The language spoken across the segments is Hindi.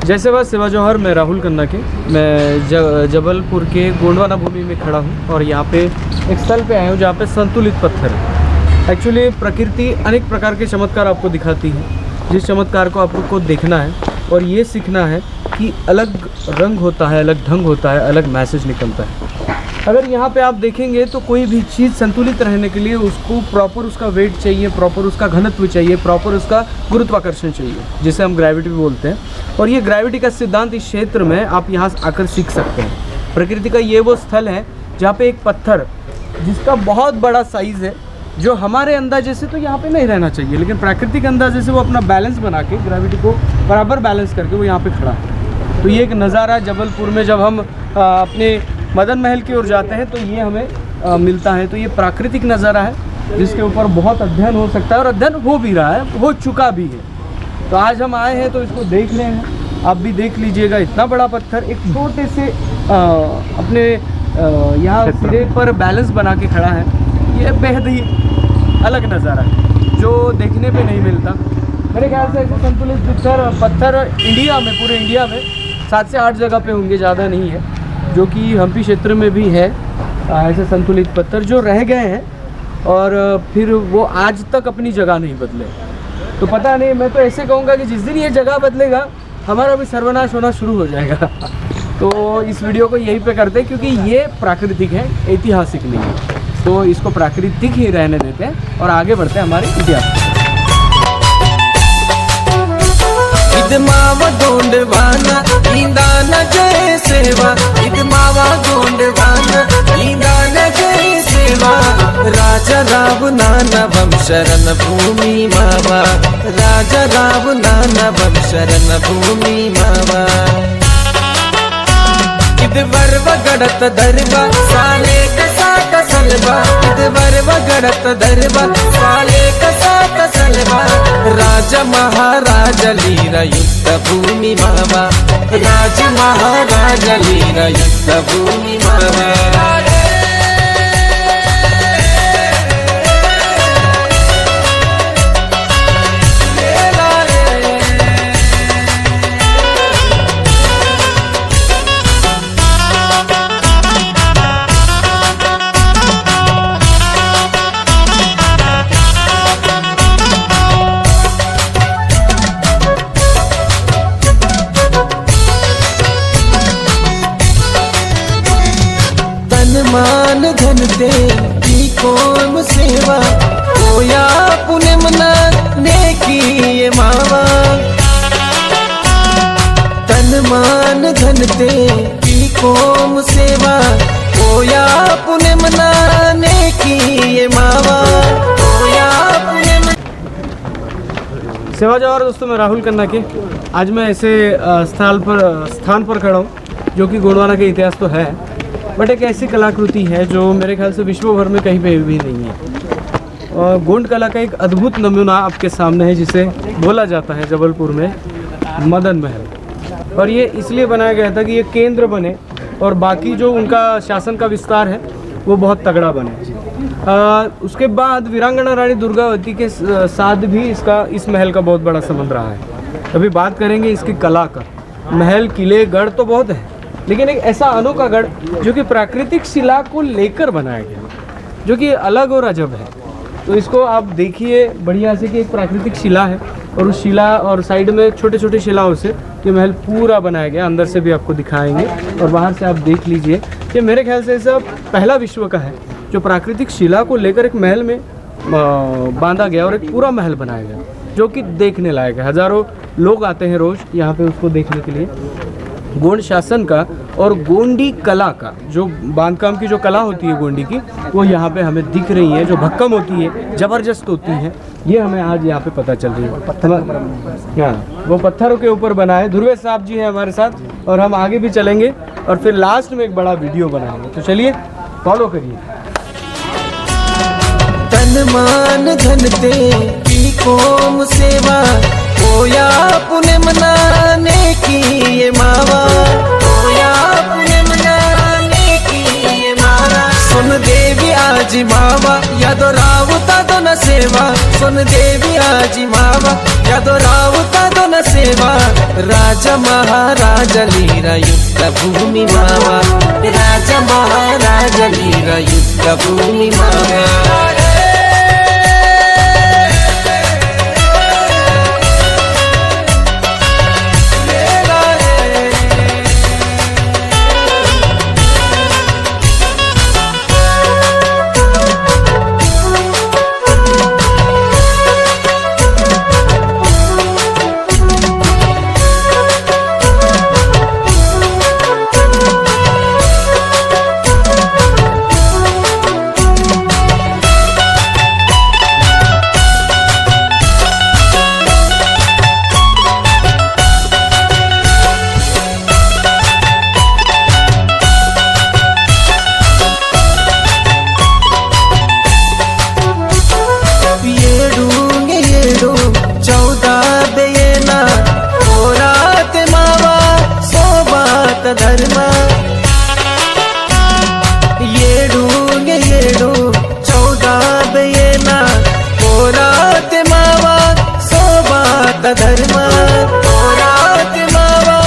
जैसे बात सेवा जौहर, मैं राहुल कन्ना के, मैं जबलपुर के गोंडवाना भूमि में खड़ा हूँ और यहाँ पे एक स्थल पे आया हूँ जहाँ पे संतुलित पत्थर है। एक्चुअली प्रकृति अनेक प्रकार के चमत्कार आपको दिखाती है, जिस चमत्कार को आपको देखना है और ये सीखना है कि अलग रंग होता है, अलग ढंग होता है, अलग मैसेज निकलता है। अगर यहाँ पे आप देखेंगे तो कोई भी चीज़ संतुलित रहने के लिए उसको प्रॉपर उसका वेट चाहिए, प्रॉपर उसका घनत्व चाहिए, प्रॉपर उसका गुरुत्वाकर्षण चाहिए, जिसे हम ग्रेविटी भी बोलते हैं। और ये ग्रेविटी का सिद्धांत इस क्षेत्र में आप यहाँ आकर सीख सकते हैं। प्रकृति का ये वो स्थल है जहाँ पे एक पत्थर जिसका बहुत बड़ा साइज़ है, जो हमारे अंदाजे से तो यहाँ पे नहीं रहना चाहिए, लेकिन प्राकृतिक अंदाजे से वो अपना बैलेंस बना के ग्रेविटी को बराबर बैलेंस करके वो यहाँ पे खड़ा है। तो ये एक नज़ारा जबलपुर में जब हम अपने मदन महल की ओर जाते हैं तो ये हमें मिलता है। तो ये प्राकृतिक नज़ारा है जिसके ऊपर बहुत अध्ययन हो सकता है और अध्ययन हो भी रहा है, हो चुका भी है। तो आज हम आए हैं तो इसको देख रहे हैं, आप भी देख लीजिएगा। इतना बड़ा पत्थर एक छोटे से अपने यहाँ सिरे पर बैलेंस बना के खड़ा है। ये बेहद ही अलग नज़ारा है जो देखने पे नहीं मिलता। मेरे ख्याल से ऐसे संतुलित पत्थर इंडिया में, पूरे इंडिया में 7 से 8 जगह पे होंगे, ज़्यादा नहीं है, जो कि हम्पी क्षेत्र में भी है ऐसे संतुलित पत्थर जो रह गए हैं और फिर वो आज तक अपनी जगह नहीं बदले। तो पता नहीं, मैं तो ऐसे कहूँगा कि जिस दिन ये जगह बदलेगा हमारा भी सर्वनाश होना शुरू हो जाएगा। तो इस वीडियो को यहीं पे करते हैं क्योंकि ये प्राकृतिक है, ऐतिहासिक नहीं है। तो इसको प्राकृतिक ही रहने देते हैं और आगे बढ़ते हैं हमारे इतिहास। मावा गोंडवाना इंदान जय सेवा, मावा गोंडवाना इंदान जय सेवा। राजा राव नाना बम शरण भूमि मावा, राजा राव नाना बम शरण भूमि मावा। वर्व गड़त दरबा साले कसा कसलबा, वर्व गड़त दरबा साले कसा कसलबा। राजा महाराज लीरा युद्ध भूमि मावा, राज महाराज लीरा युद्ध भूमि मावा। मान धन दे की कौम सेवा, होया पुण्य मना नेकी ये मावा। तन मान धन दे की कौम सेवा, होया पुण्य मना नेकी ये मावा, होया पुण्य। सेवा जौहर दोस्तों, मैं राहुल कन्ना के। आज मैं ऐसे स्थान पर खड़ा हूँ जो कि गोंडवाना का इतिहास तो है, बट एक ऐसी कलाकृति है जो मेरे ख्याल से विश्व भर में कहीं पे भी नहीं है। और गोंड कला का एक अद्भुत नमूना आपके सामने है जिसे बोला जाता है जबलपुर में मदन महल। और ये इसलिए बनाया गया था कि ये केंद्र बने और बाकी जो उनका शासन का विस्तार है वो बहुत तगड़ा बने। उसके बाद वीरांगना रानी दुर्गावती के साथ भी इस महल का बहुत बड़ा संबंध रहा है। अभी बात करेंगे इसकी कला का। महल, किले, गढ़ तो बहुत है, लेकिन एक ऐसा अनोखा गढ़ जो कि प्राकृतिक शिला को लेकर बनाया गया, जो कि अलग और अजब है। तो इसको आप देखिए बढ़िया से कि एक प्राकृतिक शिला है और उस शिला और साइड में छोटे छोटे शिलाओं से ये महल पूरा बनाया गया। अंदर से भी आपको दिखाएंगे और बाहर से आप देख लीजिए कि मेरे ख्याल से ऐसा पहला विश्व का है जो प्राकृतिक शिला को लेकर एक महल में बांधा गया और एक पूरा महल बनाया गया, जो कि देखने लायक है। हज़ारों लोग आते हैं रोज़ यहाँ पे उसको देखने के लिए। गोंड शासन का और गोंडी कला का जो बांधकाम की जो कला होती है गोंडी की, वो यहाँ पे हमें दिख रही है, जो भक्कम होती है, ज़बरदस्त होती है, ये हमें आज यहाँ पे पता चल रही है। हाँ, वो पत्थरों के ऊपर बना है। ध्रुवे साहब जी हैं हमारे साथ और हम आगे भी चलेंगे और फिर लास्ट में एक बड़ा वीडियो बनाएंगे। तो चलिए फॉलो करिए। तन मान धन दे की कौम सेवा, होया पुण्य मनाने की ये मावा, होया पुण्य मनाने की ये मावा। सुन देवी आजी मावा यादो रावता दो न सेवा, सुन देवी आजी मावा यादो रावता दो न सेवा। राजा महाराज लीरा युद्ध भूमि मावा, राजा महाराज लीरा युद्ध भूमि मावा। ధర్మ ఏడు 14 బేనా పోరాతే మావా సోబాత ధర్మ పోరాతే మావా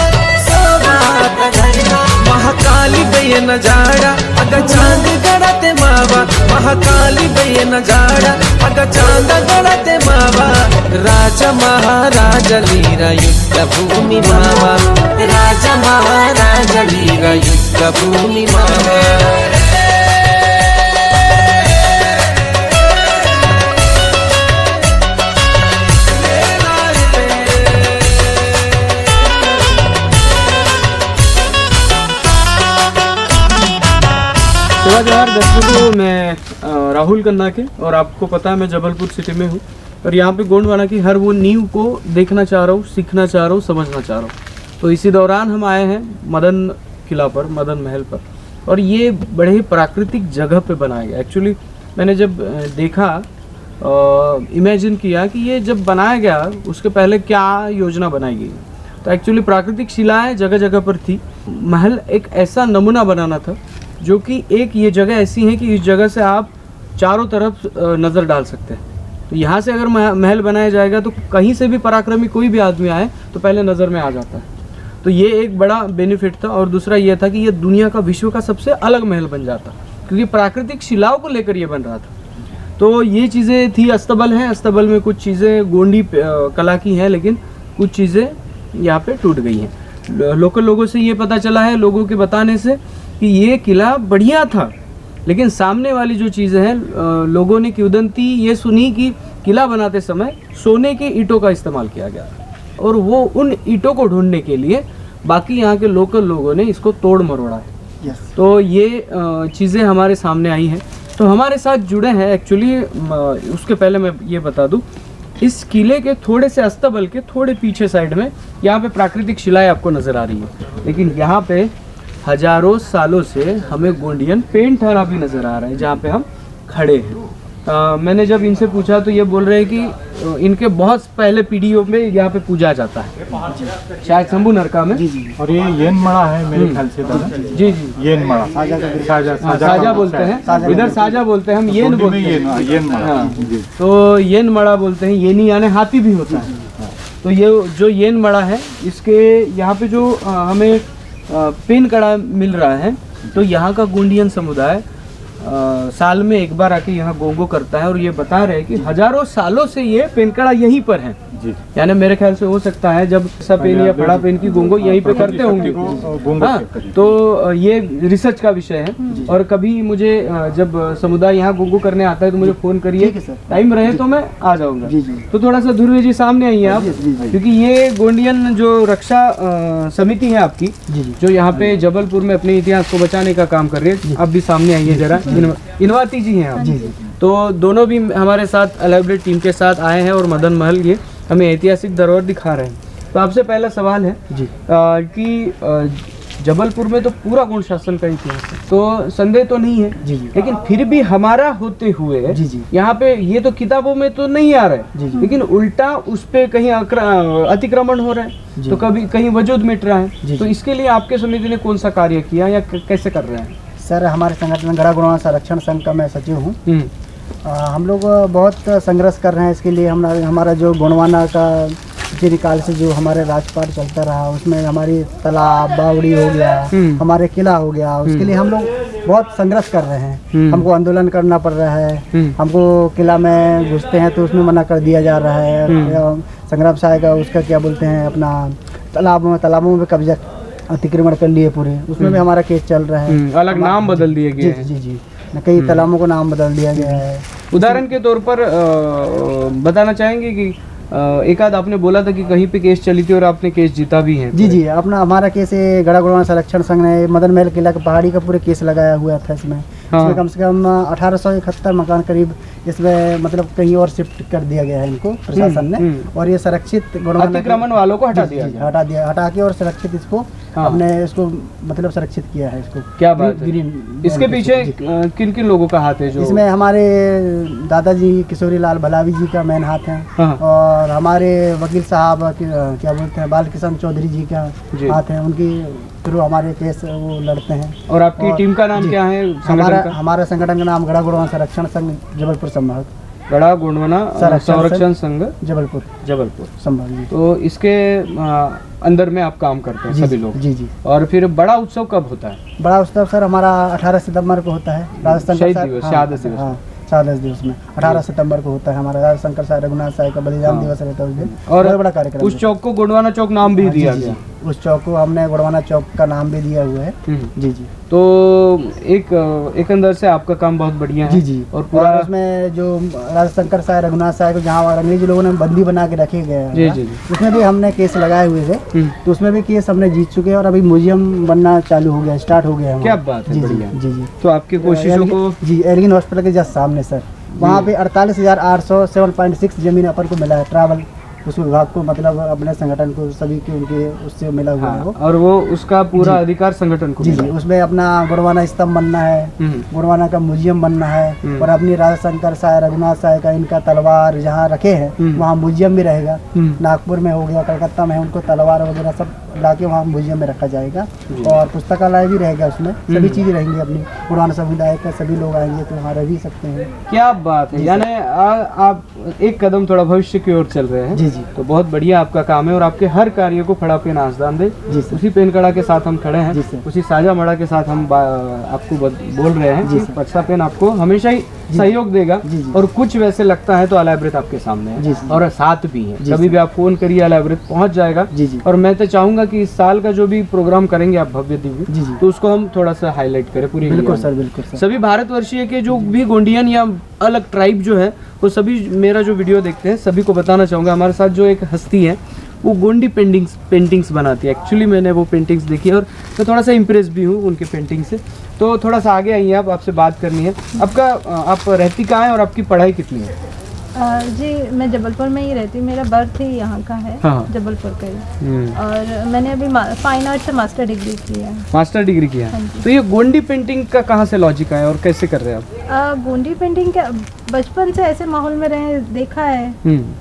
సోబాత ధర్మ महाकाली बयन जाड़ा अग चांद गड़ते मावा, महाकाली बयन जाड़ा अग चांद गड़ते मावा। राजा महाराज लीरा युद्ध भूमि मावा, राजा महाराज लीरा युद्ध भूमि मावा। सुबह जवाहर दर्शकों, मैं राहुल कन्ना के, और आपको पता है मैं जबलपुर सिटी में हूँ और यहाँ पे गोंडवाना की हर वो नींव को देखना चाह रहा हूँ, सीखना चाह रहा हूँ, समझना चाह रहा हूँ। तो इसी दौरान हम आए हैं मदन किला पर, मदन महल पर, और ये बड़े ही प्राकृतिक जगह पे बनाया गया। एक्चुअली मैंने जब देखा, इमेजिन किया कि ये जब बनाया गया उसके पहले क्या योजना बनाई गई, तो एक्चुअली प्राकृतिक शिलाएँ जगह जगह पर थी। महल एक ऐसा नमूना बनाना था जो कि एक ये जगह ऐसी है कि इस जगह से आप चारों तरफ नज़र डाल सकते हैं। तो यहाँ से अगर महल बनाया जाएगा तो कहीं से भी पराक्रमी कोई भी आदमी आए तो पहले नज़र में आ जाता है। तो ये एक बड़ा बेनिफिट था। और दूसरा ये था कि ये दुनिया का, विश्व का सबसे अलग महल बन जाता, क्योंकि प्राकृतिक शिलाओं को लेकर ये बन रहा था। तो ये चीज़ें थी। अस्तबल है, अस्तबल में कुछ चीज़ें गोंडी कला की हैं, लेकिन कुछ चीज़ें यहाँ पे टूट गई हैं। लोकल लोगों से ये पता चला है, लोगों के बताने से, कि ये किला बढ़िया था, लेकिन सामने वाली जो चीज़ें हैं, लोगों ने किंवदंती ये सुनी कि किला बनाते समय सोने के ईंटों का इस्तेमाल किया गया और वो उन ईंटों को ढूंढने के लिए बाकी यहाँ के लोकल लोगों ने इसको तोड़ मरोड़ा है। तो ये चीज़ें हमारे सामने आई हैं। तो हमारे साथ जुड़े हैं एक्चुअली, उसके पहले मैं ये बता दूँ, इस किले के थोड़े से अस्तबल के थोड़े पीछे साइड में यहाँ पे प्राकृतिक शिलाएं आपको नज़र आ रही है, लेकिन यहाँ पे हजारों सालों से हमें गोंडियन पेंट थाना भी नज़र आ रहा है जहाँ पे हम खड़े हैं। मैंने जब इनसे पूछा तो ये बोल रहे हैं कि इनके बहुत पहले पीढ़ियों में यहाँ पे पूजा जाता है, शायद शंभू नरका में। और ये येन मड़ा है मेरे ख्याल से। जी जी, येन मड़ा, साजा बोलते हैं, इधर साजा बोलते हैं, हम येन बोलते हैं, येन मड़ा। तो येन मड़ा बोलते हैं, येनी यानी हाथी भी होता है। तो ये जो येन मड़ा है, इसके यहाँ पे जो हमें पेन कड़ा मिल रहा है, तो यहाँ का गोंडियन समुदाय साल में एक बार आके यहाँ गोंगो करता है और ये बता रहे हैं कि हजारों सालों से ये पेन कड़ा यहीं पर है। यानी मेरे ख्याल से हो सकता है जब ऐसा पेन या बड़ा पेन की गोंगो यहीं पे करते होंगे। हाँ, तो ये रिसर्च का विषय है। और कभी मुझे जब समुदाय यहाँ गोंगो करने आता है तो मुझे फोन करिए, टाइम रहे तो मैं आ जाऊंगा। तो थोड़ा सा ध्रुव जी सामने आइए आप, क्योंकि ये गोंडियन जो रक्षा समिति है आपकी, जो यहाँ पे जबलपुर में अपने इतिहास को बचाने का काम कर रही है, आप भी सामने आइए जरा। इनवाती जी हैं आप। तो दोनों भी हमारे साथ एलैबोरेट टीम के साथ आए हैं और मदन महल ये हमें ऐतिहासिक धरोहर दिखा रहे हैं। तो आपसे पहला सवाल है कि जबलपुर में तो पूरा गोंड शासन का इतिहास है, तो संदेह तो नहीं है, लेकिन फिर भी हमारा होते हुए यहाँ पे ये तो किताबों में तो नहीं आ रहा है, लेकिन उल्टा उस पे कहीं अतिक्रमण हो रहा है, तो कभी कहीं वजूद मिट रहा है। तो इसके लिए आपके समिति ने कौन सा कार्य किया या कैसे कर रहे हैं? सर, हमारे संगठन गढ़ा गोंडवाना संरक्षण संघ का मैं सचिव हूँ। हम लोग बहुत संघर्ष कर रहे हैं इसके लिए। हमारा जो गोंडवाना का प्राचीन काल से जो हमारे राजपाट चलता रहा, उसमें हमारी तालाब बावड़ी हो गया, हमारे किला हो गया, उसके लिए हम लोग बहुत संघर्ष कर रहे हैं। हमको आंदोलन करना पड़ रहा है। हमको किला में घुसते हैं तो उसमें मना कर दिया जा रहा है। संग्राम सहायक का उसका क्या बोलते हैं अपना तालाबों में कब्जा अतिक्रमण कर लिए पूरे, उसमें भी हमारा केस चल रहा है। अलग नाम बदल दिए गए हैं। जी जी जी, कई तालाबों को नाम बदल दिया गया है। उदाहरण के तौर पर बताना चाहेंगे कि एक आध आपने बोला था कि कहीं पे केस चली थी और आपने केस जीता भी है। जी जी, अपना हमारा केस है गढ़ा गुड़वाना संरक्षण संघ ने मदन महल किला के पहाड़ी का पूरे केस लगाया हुआ था इसमें। हाँ। इसमें कम से कम 1871 मकान करीब इसमें मतलब कहीं और शिफ्ट कर दिया गया है इनको प्रशासन ने, और ये सुरक्षित अतिक्रमण वालों को हटा दिया गया। हटा के और सुरक्षित इसको हमने इसको मतलब सुरक्षित किया है इसको। क्या बात है। इसके पीछे किन किन लोगों का हाथ है? जो इसमें हमारे दादाजी किशोरी लाल भलावी जी का मेन हाथ है, हाँ। और हमारे वकील साहब क्या बोलते हैं बाल किशन चौधरी जी का हाथ है, उनकी थ्रू हमारे केस वो लड़ते हैं। और आपकी टीम का नाम क्या है? हमारा संगठन का नाम गढ़ा गुड़वाना संरक्षण संघ जबलपुर संभाग। गढ़ा गुड़वाना संरक्षण संघ जबलपुर संभाग जी। तो इसके अंदर में आप काम करते हैं सभी लोग? जी जी। और फिर बड़ा उत्सव कब होता है? बड़ा उत्सव सर हमारा 18 सितंबर को होता है, राजस्थान शहीद दिवस, शहादत दिवस। हाँ, शहादत दिवस में 18 सितंबर को होता है हमारा राजा शंकर साहब रघुनाथ साहब का बलिदान दिवस रहता है उस दिन। और बहुत बड़ा कार्यक्रम। उस चौक को गुड़वाना चौक नाम भी दिया गया। उस चौक को हमने गुड़वाना चौक का नाम भी दिया हुआ है। जी जी। तो एक अंदर से आपका काम बहुत बढ़िया है। जी जी। और पूरा उसमें जो राजा शंकर साहब रघुनाथ साहब को जहाँ अंग्रेजी लोगों ने बंदी बना के रखे गए जी जी, उसमें भी हमने केस लगाए हुए थे, तो उसमें भी केस हमने जीत चुके हैं और अभी म्यूजियम बनना चालू हो गया, स्टार्ट हो गया। क्या बात है, बढ़िया। जी जी। तो आपकी कोशिशों को जी एल्गिन हॉस्पिटल के जस्ट सामने सर, वहाँ पे 48,800 7.6 जमीन अपन को मिला है ट्रैवल उस विभाग को, मतलब अपने संगठन को सभी के उनके उससे मिला हुआ है वो। और वो उसका पूरा अधिकार संगठन को जी जी। उसमें अपना गुड़वाना स्तंभ बनना है, गुड़वाना का म्यूजियम बनना है, और अपनी राजा शंकर साहब रघुनाथ साहब का इनका तलवार जहाँ रखे हैं वहाँ म्यूजियम भी रहेगा। नागपुर में हो गया, कलकत्ता में उनको तलवार वगैरह सब लाके वहाँ म्यूजियम में रखा जाएगा, और पुस्तकालय भी रहेगा उसमें, सभी चीजें रहेंगी। अपनी गुड़वाना समुदाय का सभी लोग आएंगे तो वहाँ रह भी सकते हैं। क्या बात है, यानी आप एक कदम थोड़ा भविष्य की ओर चल रहे हैं। जी जी। तो बहुत बढ़िया आपका काम है, और आपके हर कार्य को फड़ा पे नाचदान दे। उसी पेन कड़ा के साथ हम खड़े हैं, उसी साझा मड़ा के साथ हम आपको बोल रहे हैं कि पटसा पेन आपको हमेशा ही सहयोग देगा। और कुछ वैसे लगता है तो अलाइब्रेट आपके सामने है और साथ भी है, कभी भी आप फोन करिए अलाइब्रेट पहुंच जाएगा। और मैं तो चाहूंगा कि इस साल का जो भी प्रोग्राम करेंगे आप भव्य दिव्य, तो उसको हम थोड़ा सा हाईलाइट करें पूरी। बिल्कुल सर, बिल्कुल सर। सभी भारतवर्षीय के जो भी गोंडियन या अलग ट्राइब जो है वो सभी मेरा जो वीडियो देखते हैं सभी को बताना चाहूँगा, हमारे साथ जो एक हस्ती है वो गोंडी पेंटिंग्स बनाती है। एक्चुअली मैंने वो पेंटिंग्स देखी और मैं थोड़ा सा इम्प्रेस भी हूँ उनके पेंटिंग से। तो थोड़ा सा आगे आइए, आप आपसे बात करनी है। आप रहती कहाँ हैं और आपकी पढ़ाई कितनी है? जी मैं जबलपुर में ही रहती हूँ, मेरा बर्थ ही यहाँ का है। हाँ। जबलपुर का ही। और मैंने अभी फाइन आर्ट से मास्टर डिग्री की है। मास्टर डिग्री किया है। तो ये गोंडी पेंटिंग का कहाँ से लॉजिक आया और कैसे कर रहे हैं आप? गोंडी पेंटिंग का बचपन से ऐसे माहौल में रहे देखा है,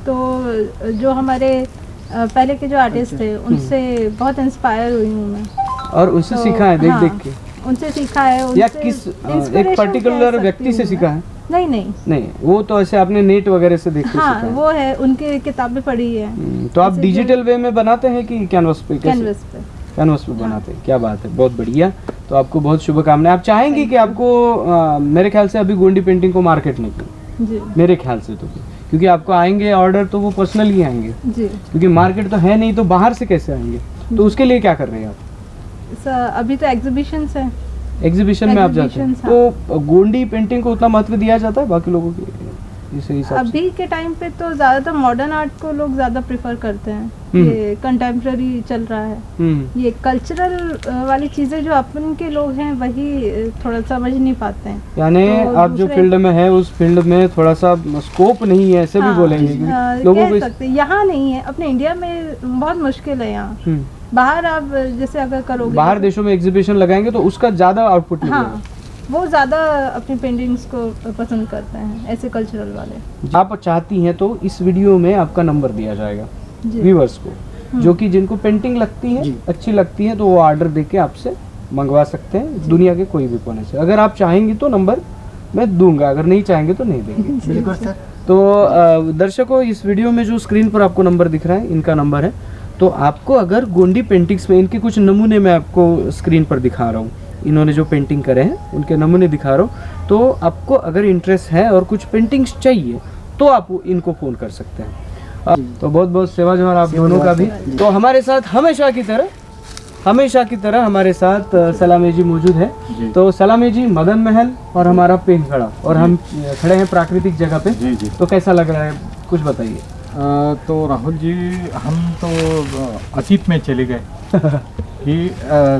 तो जो हमारे पहले के जो आर्टिस्ट थे उनसे बहुत इंस्पायर हुई हूँ मैं, और उनसे सीखा है देख के? उनसे सीखा है। या किस एक पर्टिकुलर व्यक्ति से सीखा है? नहीं, वो तो ऐसे आपने नेट वगैरह से देख के सीखा है। वो है उनकी किताबें पढ़ी है। तो आप डिजिटल वे में बनाते हैं कि कैनवस पे? कैनवस पे बनाते हैं। क्या बात है, बहुत बढ़िया। तो आपको बहुत शुभकामनाएं। आप चाहेंगे कि आपको मेरे ख्याल से अभी गोंडी पेंटिंग को मार्केट नहीं की, मेरे ख्याल से तो, क्योंकि आपको आएंगे ऑर्डर तो वो पर्सनली आएंगे, क्योंकि मार्केट तो है नहीं, तो बाहर से कैसे आएंगे? तो उसके लिए क्या कर रहे हैं आप? अभी तो एग्जीबिशन है, एग्जीबिशन में आप जाते हैं। तो गोंडी पेंटिंग को उतना महत्व दिया जाता है बाकी लोगों के हिसाब अभी के टाइम पे तो ज्यादातर मॉडर्न आर्ट को लोग ज्यादा प्रेफर करते हैं। ये कंटेम्प्रेरी चल रहा है। ये कल्चरल वाली चीजें जो अपन के लोग हैं वही थोड़ा समझ नहीं पाते हैं। यानी तो आप जो फील्ड में है उस फील्ड में थोड़ा सा स्कोप नहीं है, ऐसे भी बोलेंगे लोगों को? यहाँ नहीं है, अपने इंडिया में बहुत मुश्किल है। यहाँ बाहर आप जैसे अगर करोगे, बाहर देशों में एग्जीबिशन लगाएंगे तो उसका ज्यादा आउटपुट मिलेगा। वो ज्यादा अपनी पेंटिंग्स को पसंद करते हैं, ऐसे कल्चरल वाले। आप चाहती हैं तो इस वीडियो में आपका नंबर दिया जाएगा व्यूअर्स को, जो कि जिनको पेंटिंग लगती है, अच्छी लगती है, तो वो ऑर्डर देके आपसे मंगवा सकते हैं दुनिया के कोई भी कोने से। अगर आप चाहेंगी तो नंबर मैं दूंगा, अगर नहीं चाहेंगे तो नहीं देंगे। बिल्कुल सर। तो दर्शकों, इस वीडियो में जो स्क्रीन पर आपको नंबर दिख रहा है, इनका नंबर है। तो आपको अगर गोंडी पेंटिंग्स में इनके कुछ नमूने मैं आपको स्क्रीन पर दिखा रहा हूँ, इन्होंने जो पेंटिंग करे हैं उनके नमूने दिखा रहा हूँ। तो आपको अगर इंटरेस्ट है और कुछ पेंटिंग्स चाहिए तो आप इनको फ़ोन कर सकते हैं। तो बहुत बहुत सेवा जोहार आप दोनों का भी। तो हमारे साथ हमेशा की तरह हमारे साथ सलामी जी मौजूद है। तो सलामी जी, मदन महल और हमारा पेंगखड़ा, और हम खड़े हैं प्राकृतिक जगह पे। जी। तो कैसा लग रहा है, कुछ बताइए। तो राहुल जी, हम तो अतीत में चले गए कि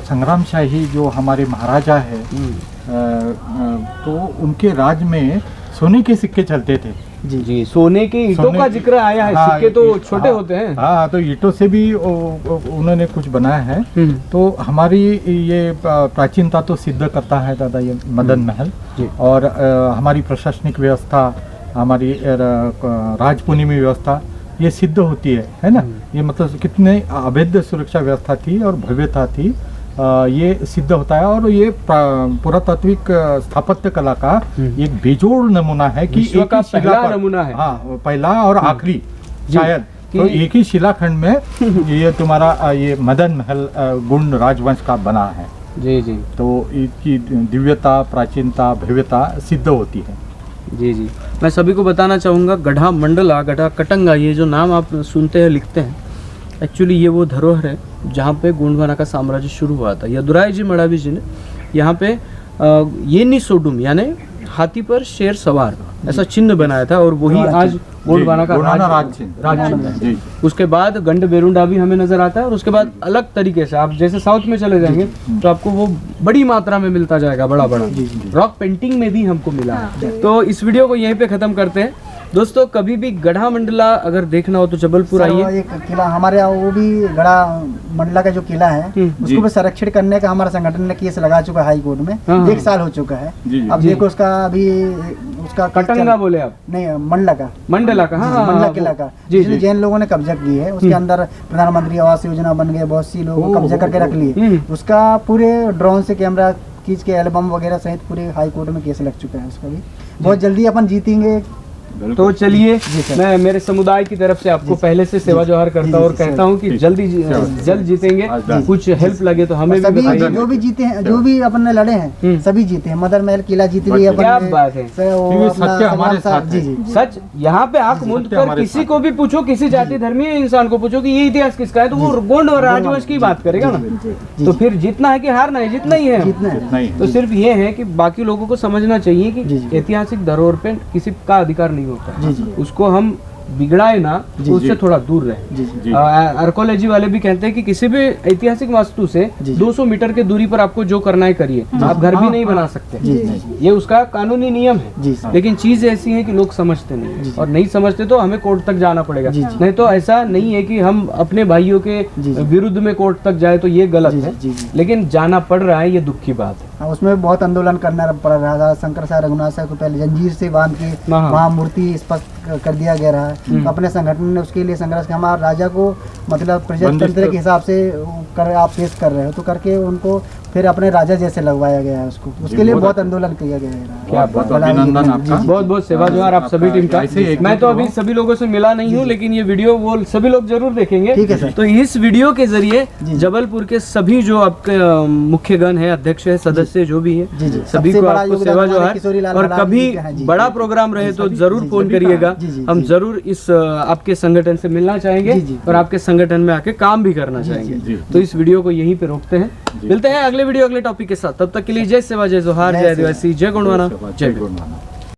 संग्राम शाही जो हमारे महाराजा है, तो उनके राज में सोने के सिक्के चलते थे। जी, सोने के ईंटों का जिक्र आया है। हाँ, सिक्के तो छोटे होते हैं। हाँ, तो ईंटों से भी उन्होंने कुछ बनाया है। तो हमारी ये प्राचीनता तो सिद्ध करता है दादा ये मदन महल। और हमारी प्रशासनिक व्यवस्था, हमारी राजपुनीमी व्यवस्था ये सिद्ध होती है ना। ये मतलब कितने अभेद्य सुरक्षा व्यवस्था थी और भव्यता थी, ये सिद्ध होता है। और ये पुरातात्विक स्थापत्य कला का एक बेजोड़ नमूना है कि विश्व का पहला नमूना है। हाँ, पहला और आखिरी शायद। तो एक ही शिलाखंड में ये तुम्हारा ये मदन महल गुण राजवंश का बना है। जी। तो इसकी दिव्यता, प्राचीनता, भव्यता सिद्ध होती है। जी। मैं सभी को बताना चाहूँगा, गढ़ा मंडला, गढ़ा कटंगा, ये जो नाम आप सुनते हैं, लिखते हैं, एक्चुअली ये वो धरोहर है जहाँ पे गोंडवाना का साम्राज्य शुरू हुआ था। यदुराय जी मड़ावी जी ने यहाँ पे ये निसोडुम यानी हाथी पर शेर सवार ऐसा चिन्ह बनाया था, और वही आज गोंडवाना का राज चिन्ह है। उसके बाद गंड बेरुंडा भी हमें नजर आता है, और उसके बाद अलग तरीके से आप जैसे साउथ में चले जाएंगे तो आपको वो बड़ी मात्रा में मिलता जाएगा, बड़ा रॉक पेंटिंग में भी हमको मिला है। तो इस वीडियो को यहीं पे खत्म करते हैं दोस्तों। कभी भी गढ़ा मंडला अगर देखना हो तो जबलपुर आइए। एक किला हमारे यहाँ, वो भी गढ़ा मंडला का जो किला है उसको भी संरक्षित करने का हमारा संगठन ने केस लगा चुका है हाई कोर्ट में। 1 साल हो चुका है। अब देखो उसका अभी उसका कटंगा बोले आप? नहीं, मंडला का मंडला किला का, जिसमें जैन लोगों ने कब्जा की है। उसके अंदर प्रधानमंत्री आवास योजना बन गए, बहुत सी लोग कब्जा करके रख लिए। उसका पूरे ड्रोन से कैमरा खींच के एल्बम वगैरह सहित पूरे हाई कोर्ट में केस लग चुका है। उसका भी बहुत जल्दी अपन जीतेंगे। तो चलिए, मैं मेरे समुदाय की तरफ से आपको पहले से सेवा जोहार करता हूँ और कहता हूँ कि जल्द जीतेंगे। कुछ हेल्प लगे तो हमें भी बताइए। जो भी जीते हैं, जो भी अपन ने लड़े हैं, सभी जीते हैं। मदन महल किला जीत लिया अपन। क्या बात है, हमारे साथ। जी। सच, यहाँ पे आंख मूंद कर किसी को भी पूछो, किसी जाति धर्मीय इंसान को पूछो कि ये इतिहास किसका है, तो वो गोंड और राजवंश की बात करेगा ना। तो फिर जीतना है कि हारना है? जीतना ही है। तो सिर्फ ये है कि बाकी लोगों को समझना चाहिए कि ऐतिहासिक धरोहर पे किसी का अधिकार नहीं होता। उसको हम बिगड़ाए ना, तो उससे थोड़ा दूर रहे। आर्कोलॉजी वाले भी कहते हैं कि किसी भी ऐतिहासिक वास्तु से 200 मीटर के दूरी पर आपको जो करना है करिए, आप घर भी नहीं बना सकते। ये उसका कानूनी नियम है। लेकिन चीज ऐसी है कि लोग समझते नहीं, और नहीं समझते तो हमें कोर्ट तक जाना पड़ेगा। नहीं तो ऐसा नहीं है कि हम अपने भाइयों के विरुद्ध में कोर्ट तक जाए, तो ये गलत है। लेकिन जाना पड़ रहा है, ये दुख की बात है। उसमें बहुत आंदोलन करना पड़ रहा था। शंकर साहब, रघुनाथ साहब को पहले जंजीर से बांध के वहाँ मूर्ति स्पष्ट कर दिया गया रहा है। अपने संगठन ने उसके लिए संघर्ष किया। हमारे राजा को मतलब प्रजातंत्र के हिसाब से आप पेश कर रहे हो, तो करके उनको फिर अपने राजा जैसे लगवाया गया है उसको। उसके लिए बहुत आंदोलन किया गया है। क्या अभिनंदन आपका, बहुत बहुत सेवा जोहार आप सभी टीम का। मैं तो अभी सभी लोगों से मिला नहीं हूँ, लेकिन ये वीडियो वो सभी लोग जरूर देखेंगे। ठीक है सर। तो इस वीडियो के जरिए जबलपुर के सभी जो आपके मुख्यगण है, अध्यक्ष है, सदस्य जो भी है, सभी को आपको सेवा जोहार। और कभी बड़ा प्रोग्राम रहे तो जरूर फोन करिएगा। हम जरूर इस आपके संगठन से मिलना चाहेंगे और आपके संगठन में आके काम भी करना चाहेंगे। तो इस वीडियो को यहीं पे रोकते हैं, मिलते हैं अगले वीडियो अगले टॉपिक के साथ। तब तक के लिए जय सेवा, जय जोहार, जय आदिवासी, जय गोंडवाना, जय गोंडवाना।